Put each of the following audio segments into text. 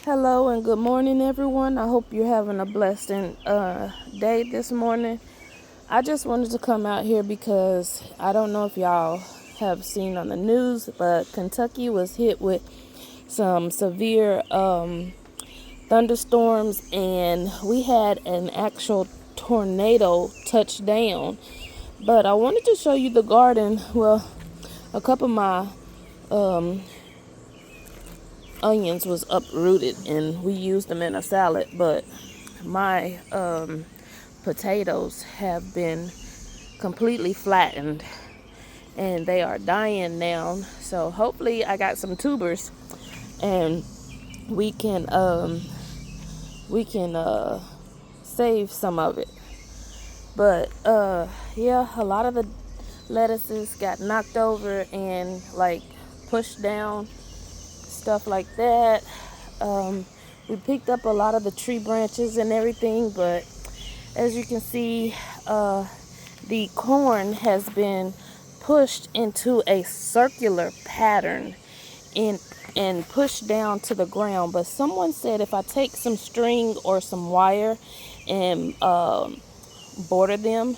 Hello and good morning, everyone. I hope you're having a blessed day this morning. I just wanted to come out here because I don't know if y'all have seen on the news, but Kentucky was hit with some severe thunderstorms, and we had an actual tornado touch down. But I wanted to show you the garden. Well, a couple of my onions was uprooted and we used them in a salad, but my potatoes have been completely flattened and they are dying now. So hopefully I got some tubers and we can save some of it. But yeah, a lot of the lettuces got knocked over and like pushed down, stuff like that. We picked up a lot of the tree branches and everything, but as you can see, the corn has been pushed into a circular pattern and pushed down to the ground. But someone said if I take some string or some wire and border them,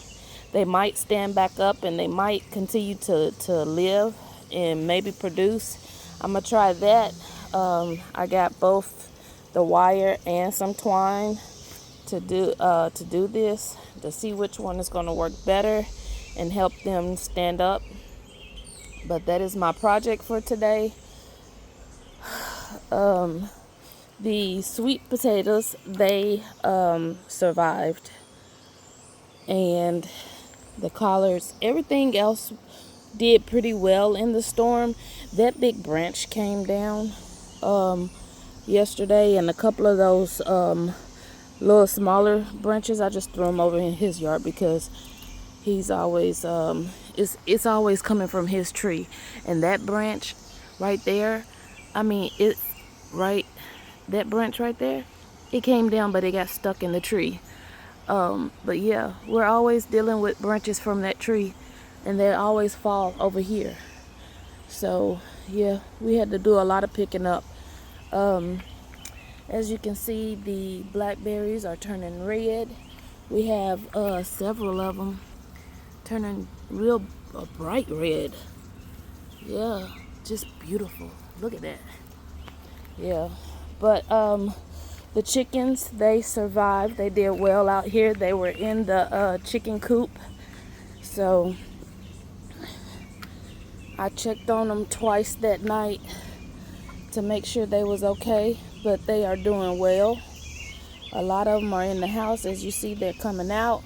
they might stand back up and they might continue to live and maybe produce. I'm gonna try that. I got both the wire and some twine to do this, to see which one is going to work better and help them stand up. But that is my project for today. The sweet potatoes, they survived, and the collards, everything else did pretty well in the storm. That big branch came down yesterday, and a couple of those little smaller branches, I just threw them over in his yard because he's always it's always coming from his tree. And that branch right there, I mean it right that branch right there, it came down but it got stuck in the tree. But yeah, we're always dealing with branches from that tree and they always fall over here. So yeah, we had to do a lot of picking up. As you can see, the blackberries are turning red. We have several of them turning real bright red. Yeah, just beautiful. Look at that. Yeah, but the chickens, they survived. They did well out here. They were in the chicken coop. So I checked on them twice that night to make sure they was okay, but they are doing well. A lot of them are in the house. As you see, they're coming out.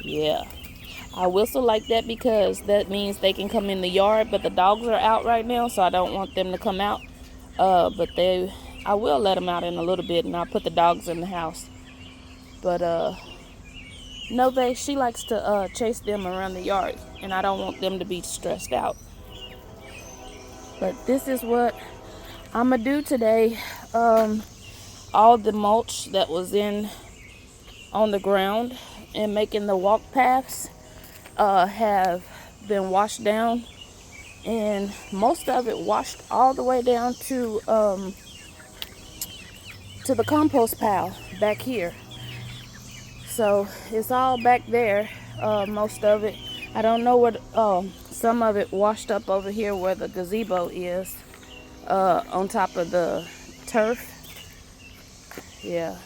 Yeah, I whistle like that because that means they can come in the yard, but the dogs are out right now, so I don't want them to come out. But I will let them out in a little bit, and I'll put the dogs in the house. But no, she likes to chase them around the yard, and I don't want them to be stressed out. But this is what I'm gonna do today. All the mulch that was on the ground and making the walk paths have been washed down, and most of it washed all the way down to the compost pile back here. So it's all back there, most of it. I don't know what, some of it washed up over here where the gazebo is, on top of the turf. Yeah,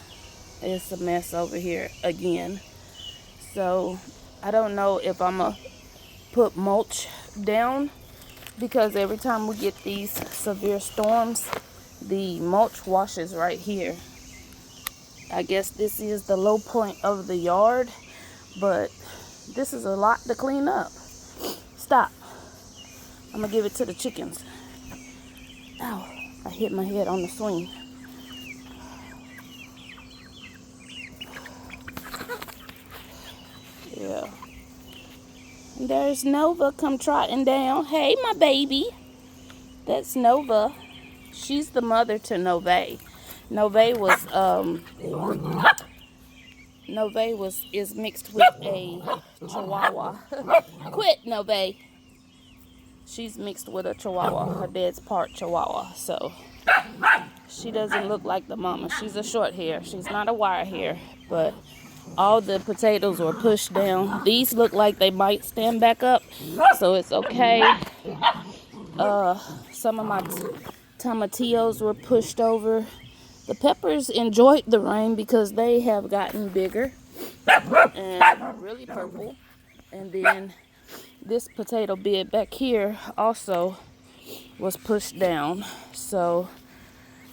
it's a mess over here again. So I don't know if I'm gonna put mulch down, because every time we get these severe storms, the mulch washes right here. I guess this is the low point of the yard, but this is a lot to clean up. Stop. I'm gonna give it to the chickens. Ow, I hit my head on the swing. Yeah. And there's Nova come trotting down. Hey, my baby. That's Nova. She's the mother to Nove. Nove is mixed with a Chihuahua. Quit, Nove. she's mixed with a Chihuahua. Her dad's part Chihuahua, so she doesn't look like the mama. She's a short hair. She's not a wire hair, but all the potatoes were pushed down. These look like they might stand back up, so it's okay. Some of my tomatillos were pushed over. The peppers enjoyed the rain because they have gotten bigger and really purple. And then this potato bed back here also was pushed down. So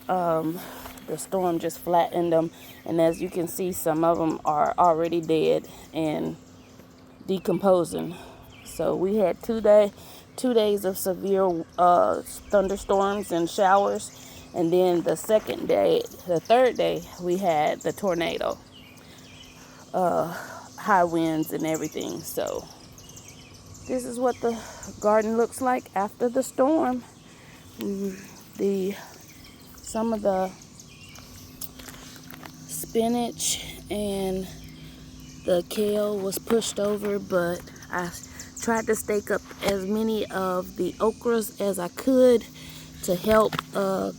the storm just flattened them. And as you can see, some of them are already dead and decomposing. So we had 2 days of severe thunderstorms and showers. And then the third day, we had the tornado, high winds and everything. So this is what the garden looks like after the storm. Some of the spinach and the kale was pushed over, but I tried to stake up as many of the okras as I could to help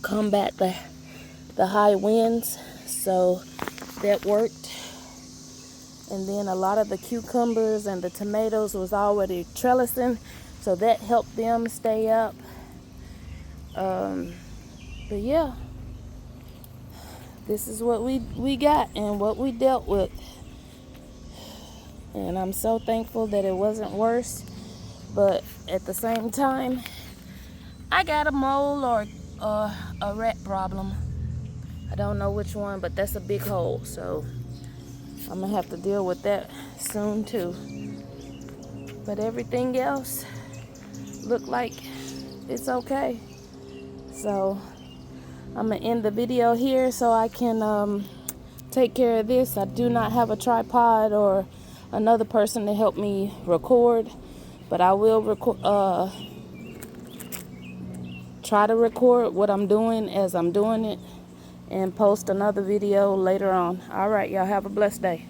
combat the high winds, so that worked. And then a lot of the cucumbers and the tomatoes was already trellising, so that helped them stay up. But yeah, this is what we got and what we dealt with. And I'm so thankful that it wasn't worse, but at the same time, I got a mole or a rat problem. I don't know which one, but that's a big hole, so I'm gonna have to deal with that soon too. But everything else looked like it's okay. So I'm gonna end the video here so I can take care of this. I do not have a tripod or another person to help me record, but I will try to record what I'm doing as I'm doing it and post another video later on. All right, y'all have a blessed day.